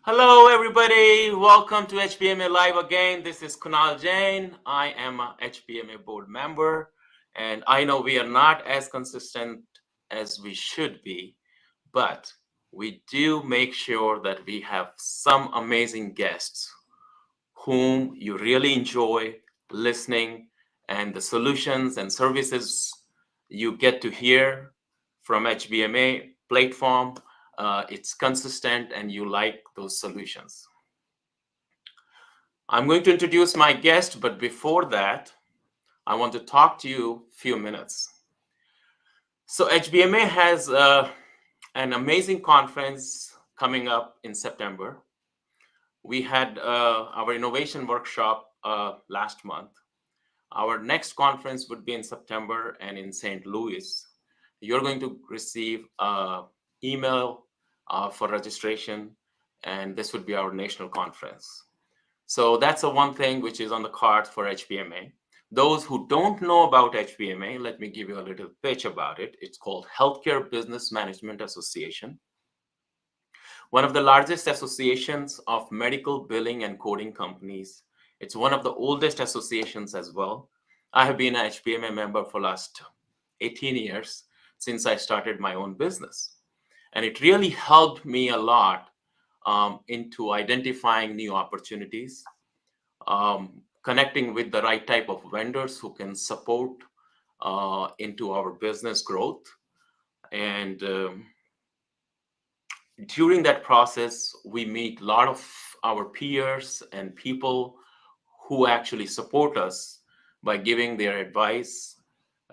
Hello, everybody. Welcome to HBMA Live again. This is Kunal Jain. I am a HBMA board member, and I know we are not as consistent as we should be, but we do make sure that we have some amazing guests whom you really enjoy listening, and the solutions and services you get to hear from HBMA platform. It's consistent and you like those solutions. I'm going to introduce my guest, but before that, I want to talk to you a few minutes. So HBMA has an amazing conference coming up in September. We had our innovation workshop last month. Our next conference would be in September and in St. Louis. You're going to receive an email for registration, and this would be our national conference. So that's the one thing which is on the cards for HBMA. Those who don't know about HBMA, let me give you a little pitch about it. It's called Healthcare Business Management Association, one of the largest associations of medical billing and coding companies. It's one of the oldest associations as well. I have been an HBMA member for last 18 years since I started my own business. And it really helped me a lot into identifying new opportunities, connecting with the right type of vendors who can support into our business growth. And during that process, we meet a lot of our peers and people who actually support us by giving their advice.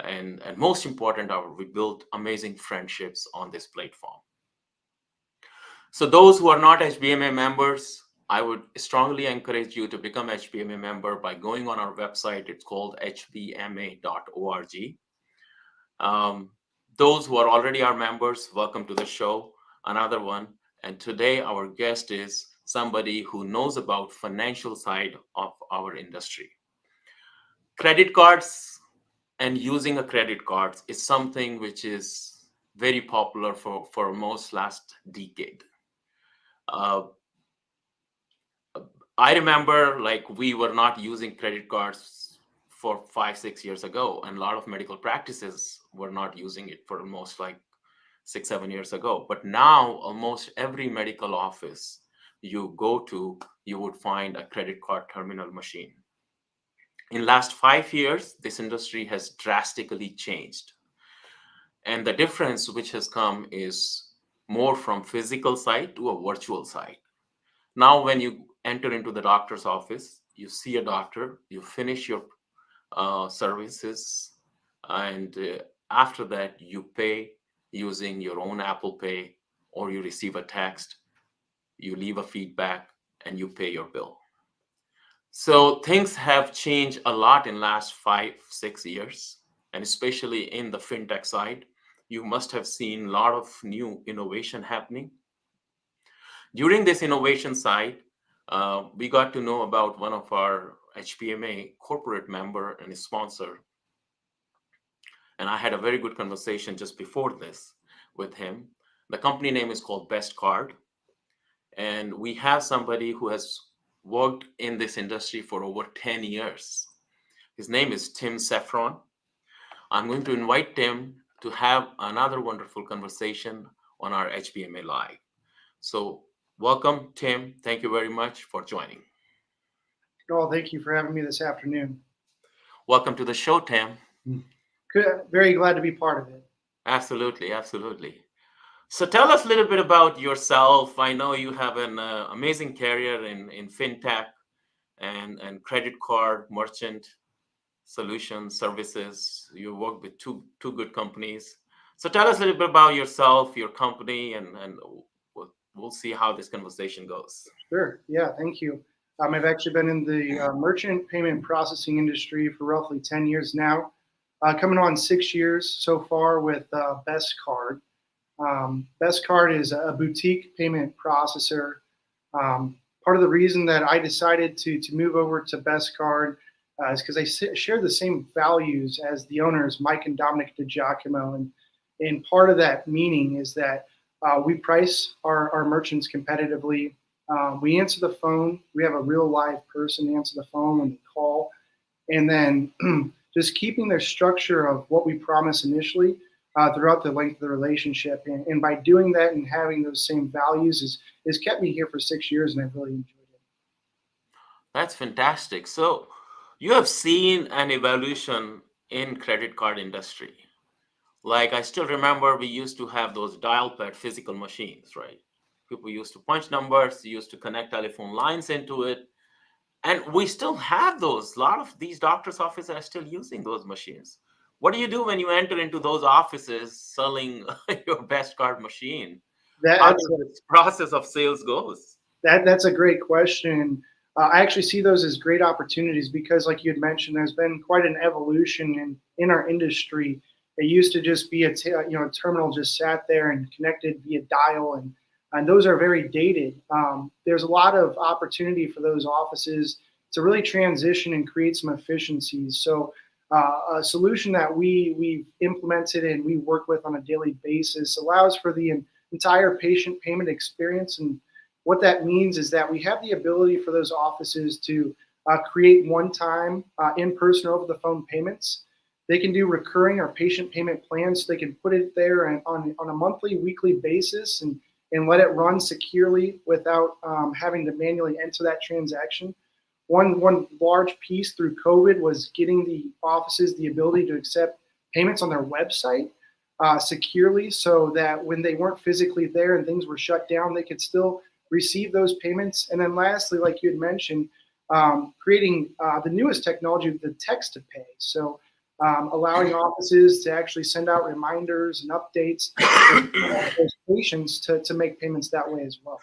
And most important, we build amazing friendships on this platform. So those who are not HBMA members, I would strongly encourage you to become HBMA member by going on our website. It's called hbma.org. Those who are already our members, welcome to the show, another one. And today our guest is somebody who knows about financial side of our industry. Credit cards and using a credit card is something which is very popular for most last decade. I remember we were not using credit cards for 5-6 years ago, and a lot of medical practices were not using it for almost 6-7 years ago. But now almost every medical office you go to, you would find a credit card terminal machine. In last 5 years, this industry has drastically changed. And the difference which has come is more from physical side to a virtual side. Now, when you enter into the doctor's office, you see a doctor, you finish your services, and after that, you pay using your own Apple Pay, or you receive a text, you leave a feedback, and you pay your bill. So things have changed a lot in last 5-6 years, and especially in the fintech side. You must have seen a lot of new innovation happening. During this innovation side, we got to know about one of our HBMA corporate member and sponsor. And I had a very good conversation just before this with him. The company name is called Best Card. And we have somebody who has worked in this industry for over 10 years. His name is Tim Saffron. I'm going to invite Tim to have another wonderful conversation on our HBMA Live. So welcome, Tim. Thank you very much for joining. Oh, thank you for having me this afternoon. Welcome to the show, Tim. Good. Very glad to be part of it. Absolutely, absolutely. So tell us a little bit about yourself. I know you have an amazing career in fintech and credit card merchant solutions, services. You work with two good companies. So tell us a little bit about yourself, your company, and we'll see how this conversation goes. Sure. Yeah, thank you. I've actually been in the merchant payment processing industry for roughly 10 years now, coming on 6 years so far with Best Card. Best Card is a boutique payment processor. Part of the reason that I decided to move over to Best Card is because I share the same values as the owners, Mike and Dominic DiGiacomo. And part of that meaning is that we price our merchants competitively. We answer the phone. We have a real live person answer the phone when they call, and then just keeping their structure of what we promise initially throughout the length of the relationship. And by doing that and having those same values is kept me here for 6 years, and I've really enjoyed it. That's fantastic. So you have seen an evolution in credit card industry. Like I still remember we used to have those dial pad physical machines, right? People used to punch numbers, used to connect telephone lines into it. And we still have those. A lot of these doctors' offices are still using those machines. What do you do when you enter into those offices selling your best card machine? How That's does this process of sales goes? that's a great question. I actually see those as great opportunities because, like you had mentioned, there's been quite an evolution in our industry. It used to just be a terminal just sat there and connected via dial, and those are very dated. There's a lot of opportunity for those offices to really transition and create some efficiencies. So. A solution that we've implemented and we work with on a daily basis allows for the entire patient payment experience. And what that means is that we have the ability for those offices to create one-time in-person or over-the-phone payments. They can do recurring or patient payment plans. So they can put it there on a monthly, weekly basis and let it run securely without having to manually enter that transaction. One large piece through COVID was getting the offices the ability to accept payments on their website securely, so that when they weren't physically there and things were shut down, they could still receive those payments. And then lastly, like you had mentioned, creating the newest technology, the text to pay. So allowing offices to actually send out reminders and updates for those patients to make payments that way as well.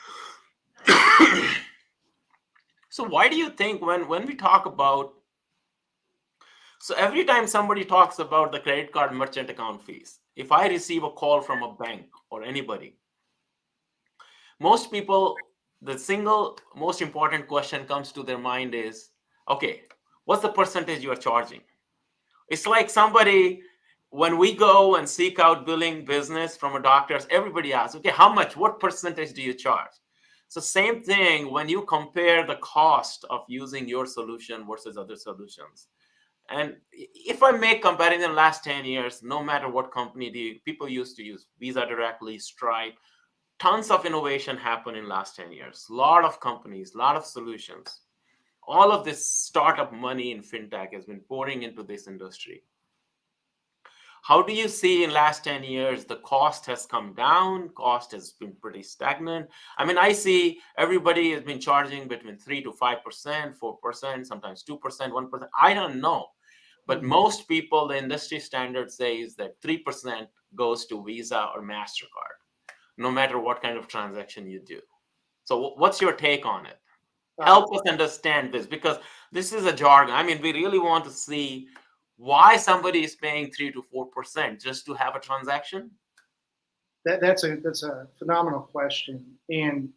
So why do you think when we talk about, so every time somebody talks about the credit card merchant account fees, if I receive a call from a bank or anybody, most people, the single most important question comes to their mind is, okay, what's the percentage you are charging? It's like somebody, when we go and seek out billing business from a doctor's, everybody asks, okay, how much, what percentage do you charge? So same thing when you compare the cost of using your solution versus other solutions. And if I make comparison last 10 years, no matter what company people used to use Visa directly, Stripe, tons of innovation happened in last 10 years. A lot of companies, a lot of solutions. All of this startup money in fintech has been pouring into this industry. How do you see in last 10 years the cost has come down? Cost has been pretty stagnant. I mean, I see everybody has been charging between 3 to 5%, 4%, sometimes 2%, 1%. I don't know. But most people, the industry standard says that 3% goes to Visa or MasterCard, no matter what kind of transaction you do. So what's your take on it? Help us understand this, because this is a jargon. I mean, we really want to see why somebody is paying 3 to 4% just to have a transaction. That's a phenomenal question, and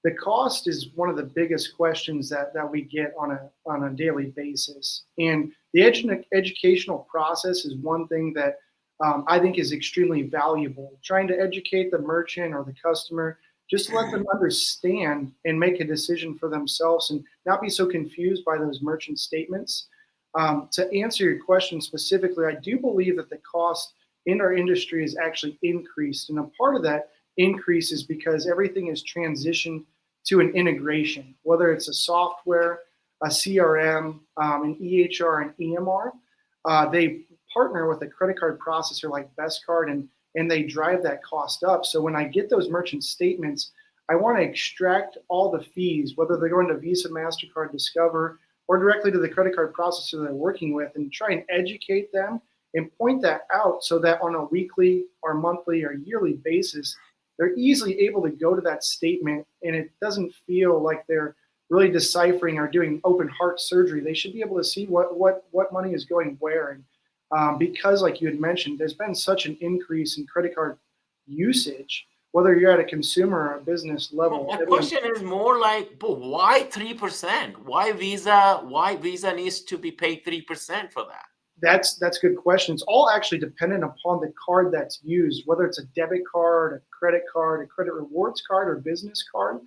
the cost is one of the biggest questions that we get on a daily basis. And the educational process is one thing that I think is extremely valuable. Trying to educate the merchant or the customer, just to let them understand and make a decision for themselves, and not be so confused by those merchant statements. To answer your question specifically, I do believe that the cost in our industry has actually increased. And a part of that increase is because everything is transitioned to an integration, whether it's a software, a CRM, an EHR, and EMR. They partner with a credit card processor like Best Card, and they drive that cost up. So when I get those merchant statements, I want to extract all the fees, whether they're going to Visa, MasterCard, Discover, or directly to the credit card processor they're working with, and try and educate them and point that out so that on a weekly or monthly or yearly basis, they're easily able to go to that statement and it doesn't feel like they're really deciphering or doing open heart surgery. They should be able to see what money is going where. And because, like you had mentioned, there's been such an increase in credit card usage, whether you're at a consumer or a business level. My question is more like, but why 3%? Why Visa needs to be paid 3% for that? That's a good question. It's all actually dependent upon the card that's used, whether it's a debit card, a credit rewards card, or business card.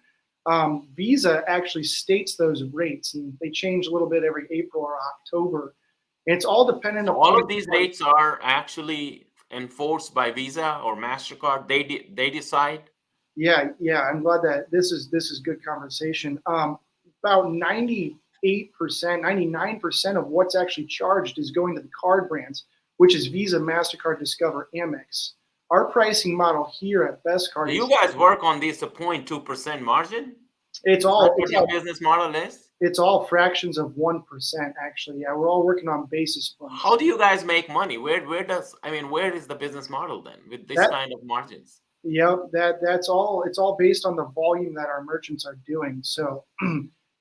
Visa actually states those rates, and they change a little bit every April or October. And it's all dependent So all upon. of these rates are actually enforced by Visa or MasterCard. They decide. Yeah, yeah. I'm glad that this is good conversation. About 98%, 99% of what's actually charged is going to the card brands, which is Visa, MasterCard, Discover, Amex. Our pricing model here at Best So Card you is guys work on these 0.2% margin? it's Is that all what your business model is? it's all fractions of 1% actually. Yeah, we're all working on basis points. How do you guys make money? Where is the business model then with this That kind of margins? Yep, that's all. It's all based on the volume that our merchants are doing. So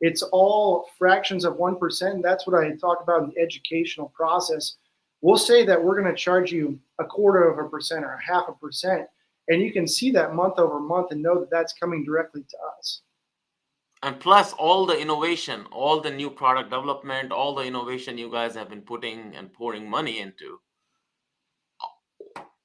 it's all fractions of 1%. That's what I talk about in the educational process. We'll say that we're going to charge you 1/4% or 0.5%, and you can see that month over month and know that that's coming directly to us. And plus all the innovation, all the new product development, all the innovation you guys have been putting and pouring money into.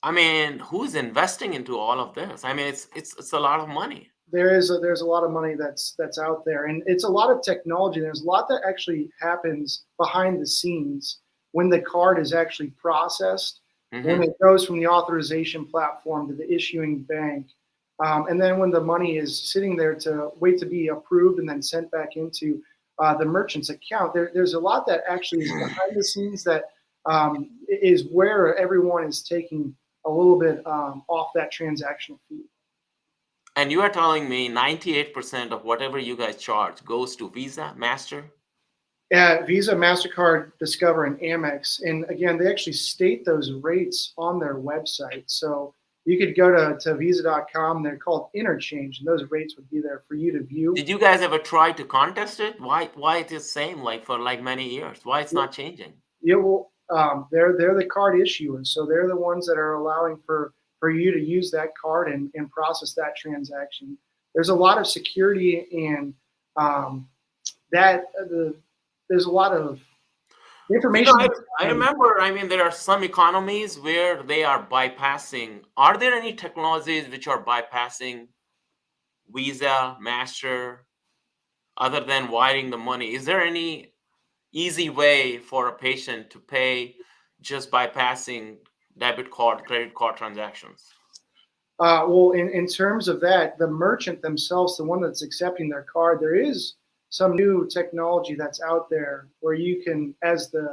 I mean, who's investing into all of this? I mean, it's a lot of money. There's a lot of money that's out there, and it's a lot of technology. There's a lot that actually happens behind the scenes when the card is actually processed, when it goes from the authorization platform to the issuing bank, and then when the money is sitting there to wait to be approved and then sent back into the merchant's account. There's a lot that actually is behind the scenes that is where everyone is taking a little bit off that transactional fee. And you are telling me 98% of whatever you guys charge goes to Visa, Master? Visa, MasterCard, Discover, and Amex. And again, they actually state those rates on their website. So you could go to visa.com. They're called interchange, and those rates would be there for you to view. Did you guys ever try to contest it? Why it is same like for like many years? Why it's not changing? Yeah, well, they're the card issuers, so they're the ones that are allowing for you to use that card and process that transaction. There's a lot of security and that there's a lot of information. I remember, I mean, there are some economies where they are bypassing. Are there any technologies which are bypassing Visa, Master, other than wiring the money? Is there any easy way for a patient to pay just bypassing debit card, credit card transactions? Well, in terms of that, the merchant themselves, the one that's accepting their card, there is some new technology that's out there where you can, as the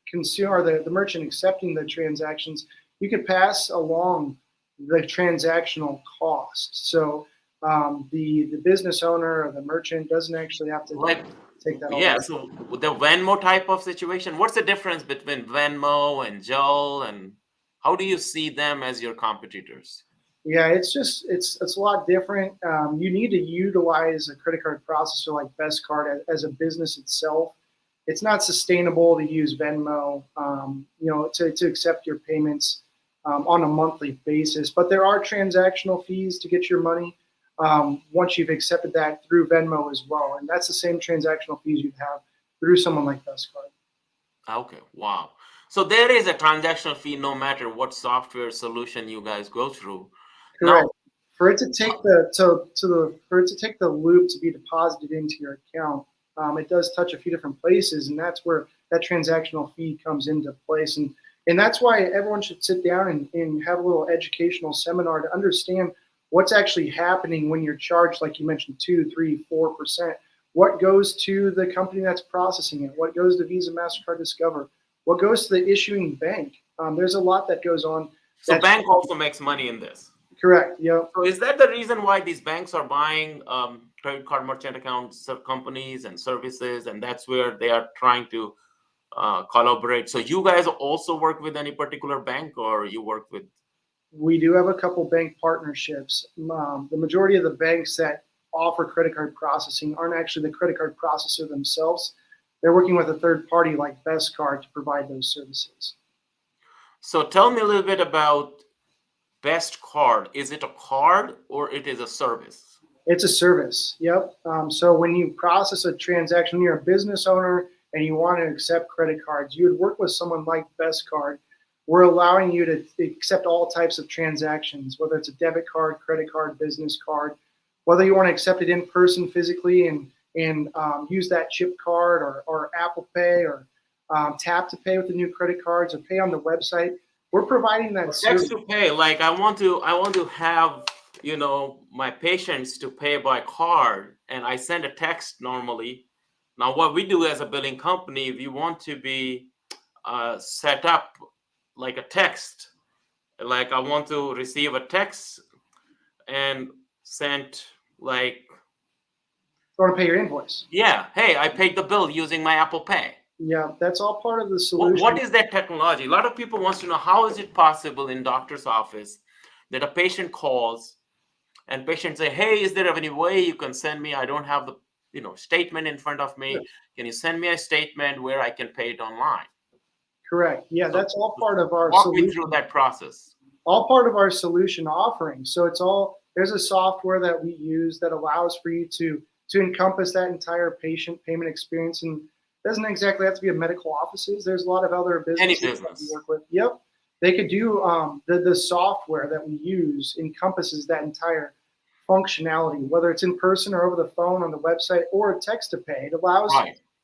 consumer, the merchant accepting the transactions, you could pass along the transactional cost. So the business owner or the merchant doesn't actually have to Like, take that. yeah, so the Venmo type of situation, what's the difference between Venmo and Joel, and how do you see them as your competitors? Yeah, it's just it's a lot different. You need to utilize a credit card processor like Best Card as a business itself. It's not sustainable to use Venmo, to accept your payments on a monthly basis. But there are transactional fees to get your money once you've accepted that through Venmo as well, and that's the same transactional fees you'd have through someone like Best Card. Okay, wow. So there is a transactional fee no matter what software solution you guys go through. Correct. Now, For it to take the loop to be deposited into your account, it does touch a few different places, and that's where that transactional fee comes into place. And that's why everyone should sit down and have a little educational seminar to understand what's actually happening when you're charged, like you mentioned, 2, 3, 4%. What goes to the company that's processing it? What goes to Visa, MasterCard, Discover? What goes to the issuing bank? There's a lot that goes on. so bank also makes money in this. Correct. Yeah. So is that the reason why these banks are buying credit card merchant accounts companies and services, and that's where they are trying to collaborate? So you guys also work with any particular bank, or you work with? We do have a couple bank partnerships. The majority of the banks that offer credit card processing aren't actually the credit card processor themselves. They're working with a third party like Best Card to provide those services. So tell me a little bit about Best Card. Is it a card or it is a service? It's a service. Yep. So when you process a transaction, when you're a business owner and you want to accept credit cards, you would work with someone like Best Card. We're allowing you to accept all types of transactions, whether it's a debit card, credit card, business card. whether you want to accept it in person physically and use that chip card or Apple Pay or tap to pay with the new credit cards or pay on the website. We're providing that service. Text to pay, like I want to have, my patients to pay by card, and I send a text normally. Now, what we do as a billing company, we want to be set up like a text. Like I want to receive a text and send like, You want to pay your invoice. yeah, hey, I paid the bill using my Apple Pay. Yeah, that's all part of the solution. What is that technology? A lot of people wants to know, how is it possible in doctor's office that a patient calls and patient say, hey, is there any way you can send me? I don't have the statement in front of me. Can you send me a statement where I can pay it online? Correct. Yeah, so that's all part of our walk solution. me through that process. All part of our solution offering. So there's a software that we use that allows for you to encompass that entire patient payment experience, and doesn't exactly have to be a medical offices. There's a lot of other businesses that we work with. Yep. They could do the software that we use encompasses that entire functionality, whether it's in person or over the phone on the website or text to pay. It allows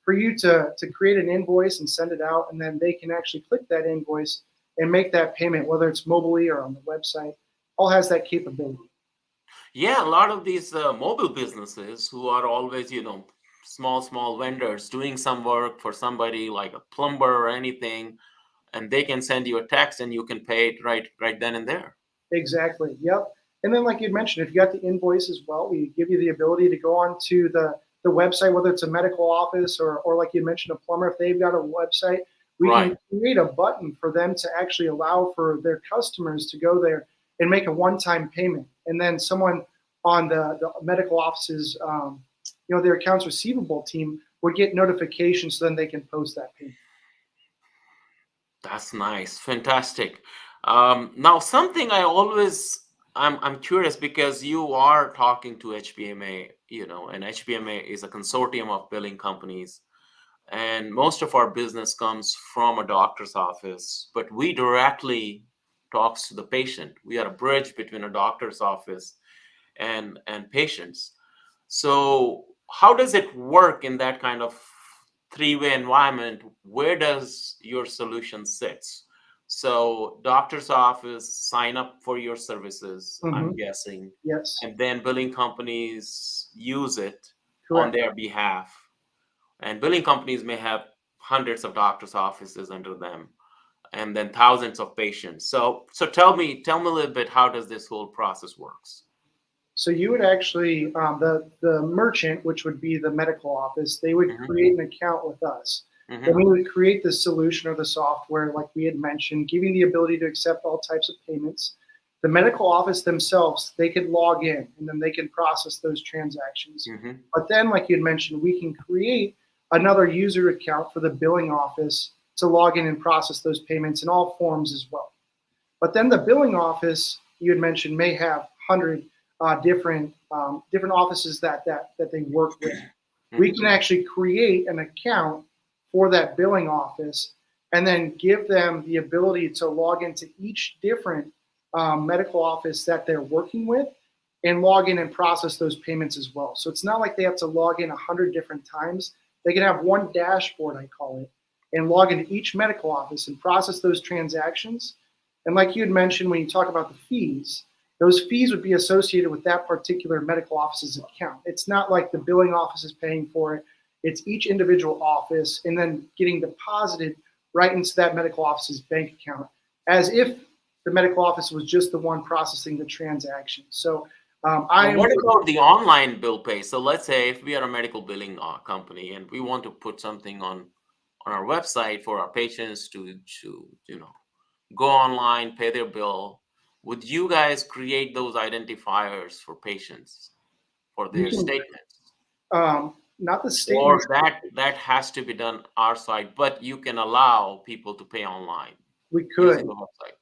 for you to create an invoice and send it out, and then they can actually click that invoice and make that payment, whether it's mobilely or on the website. All has that capability. Yeah, a lot of these mobile businesses who are always, small vendors doing some work for somebody like a plumber or anything, and they can send you a text and you can pay it right then and there. Exactly. Yep. And then, like you mentioned, if you got the invoice as well, we give you the ability to go on to the website, whether it's a medical office or like you mentioned, a plumber. If they've got a website, we can create a button for them to actually allow for their customers to go there and make a one-time payment. And then someone on the medical office's, their accounts receivable team would get notifications, so then they can post that payment. That's nice. Fantastic. Now, something I'm curious, because you are talking to HBMA, and HBMA is a consortium of billing companies. And most of our business comes from a doctor's office, but we directly talks to the patient. We are a bridge between a doctor's office and patients. So how does it work in that kind of three-way environment? Where does your solution sit? So doctor's office sign up for your services, I'm guessing. Yes. And then billing companies use it on their behalf. And billing companies may have hundreds of doctor's offices under them, and then thousands of patients. So tell me a little bit, how does this whole process works? So you would actually, the merchant, which would be the medical office, they would create an account with us. Then we would create the solution or the software, like we had mentioned, giving the ability to accept all types of payments. The medical office themselves, they could log in, and then they can process those transactions. But then, like you had mentioned, we can create another user account for the billing office to log in and process those payments in all forms as well. But then the billing office, you had mentioned, may have 100 different offices that they work with. We can actually create an account for that billing office and then give them the ability to log into each different medical office that they're working with and log in and process those payments as well. So it's not like they have to log in 100 different times. They can have one dashboard, I call it, and log into each medical office and process those transactions. And like you had mentioned, when you talk about the fees, those fees would be associated with that particular medical office's account. It's not like the billing office is paying for it. It's each individual office and then getting deposited right into that medical office's bank account, as if the medical office was just the one processing the transaction. So what about the online bill pay? So let's say if we are a medical billing company and we want to put something on our website for our patients to go online, pay their bill, would you guys create those identifiers for patients for their statements? Not the statements. Or that has to be done our side, but you can allow people to pay online. We could. Using the website.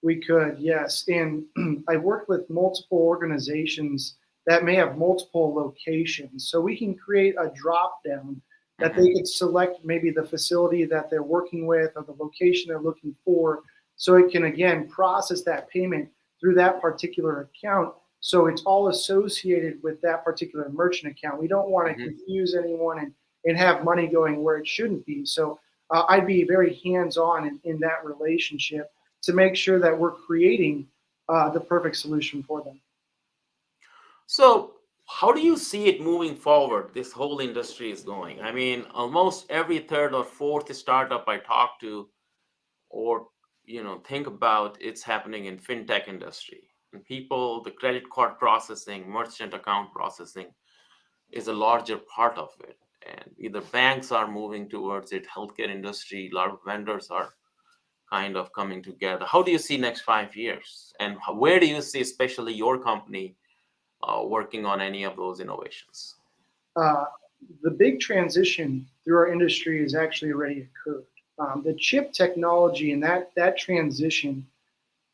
We could, yes. And I work with multiple organizations that may have multiple locations. So we can create a drop down that they could select maybe the facility that they're working with or the location they're looking for. So it can, again, process that payment through that particular account. So it's all associated with that particular merchant account. We don't want to Mhm. confuse anyone and have money going where it shouldn't be. So I'd be very hands-on in that relationship to make sure that we're creating the perfect solution for them. So, how do you see it moving forward? This whole industry is going. I mean, almost every third or fourth startup I talk to, or think about, it's happening in fintech industry. And people, the credit card processing, merchant account processing is a larger part of it. And either banks are moving towards it, healthcare industry, a lot of vendors are kind of coming together. How do you see next 5 years? And where do you see, especially your company, working on any of those innovations? Uh, the big transition through our industry has actually already occurred. The chip technology and that transition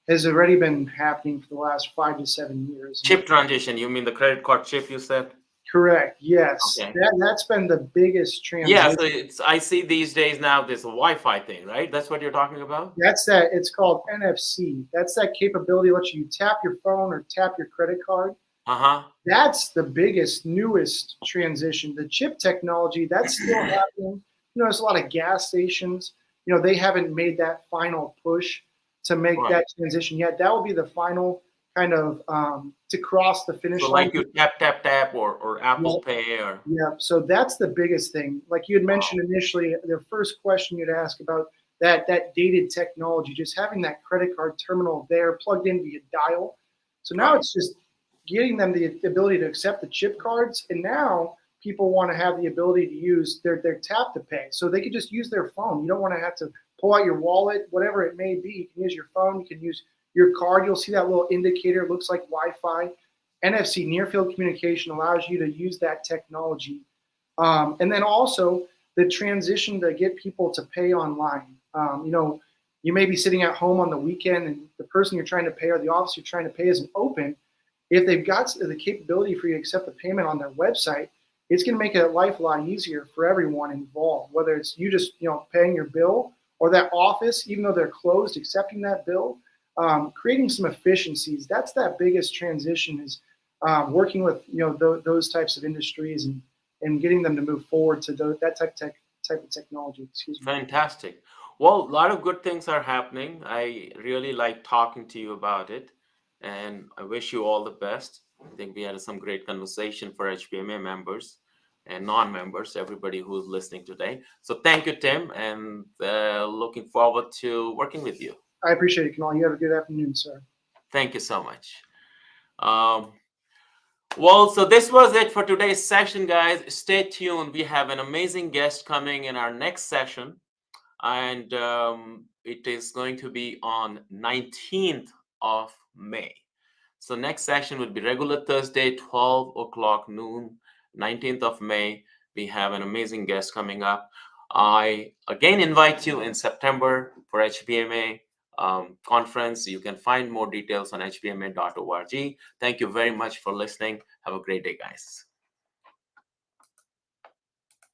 has already been happening for the last 5 to 7 years. And Chip transition, you mean the credit card chip you said? correct, yes, Okay. that's been the biggest Yeah, transition. so I see these days now there's a Wi-Fi thing, right? That's what you're talking about? That's that. It's called NFC. That's that capability that lets you tap your phone or tap your credit card. Uh-huh. That's the biggest, newest transition. The chip technology, that's still happening. There's a lot of gas stations. They haven't made that final push to make Right. that transition yet. That will be the final kind of to cross the So finish line. like you tap, tap, tap, or Apple Yep, Pay or yep. So that's the biggest thing. Like you had mentioned initially, the first question you'd ask about that dated technology, just having that credit card terminal there plugged in via dial. So now right. it's just getting them the ability to accept the chip cards, and now people want to have the ability to use their tap to pay. So they could just use their phone. You don't want to have to pull out your wallet, whatever it may be. You can use your phone. You can use your card. You'll see that little indicator. It looks like Wi-Fi. NFC, near field communication, allows you to use that technology. And then also the transition to get people to pay online. You may be sitting at home on the weekend and the person you're trying to pay or the office you're trying to pay isn't open. If they've got the capability for you to accept the payment on their website, it's going to make life a lot easier for everyone involved, whether it's you just paying your bill or that office, even though they're closed, accepting that bill, creating some efficiencies. That's that biggest transition is working with those types of industries and getting them to move forward to that type of technology. Excuse me. Fantastic. Well, a lot of good things are happening. I really like talking to you about it, and I wish you all the best. I think we had some great conversation for HBMA members and non-members, everybody who's listening today. So thank you, Tim, and looking forward to working with you. I appreciate it, Kamal. You have a good afternoon, sir. Thank you so much. Um, Well, so this was it for today's session, guys. Stay tuned. We have an amazing guest coming in our next session, and it is going to be on 19th of May. So next session will be regular Thursday, 12 o'clock noon, 19th of May. We have an amazing guest coming up. I again invite you in September for HBMA conference. You can find more details on hbma.org. Thank you very much for listening. Have a great day, guys.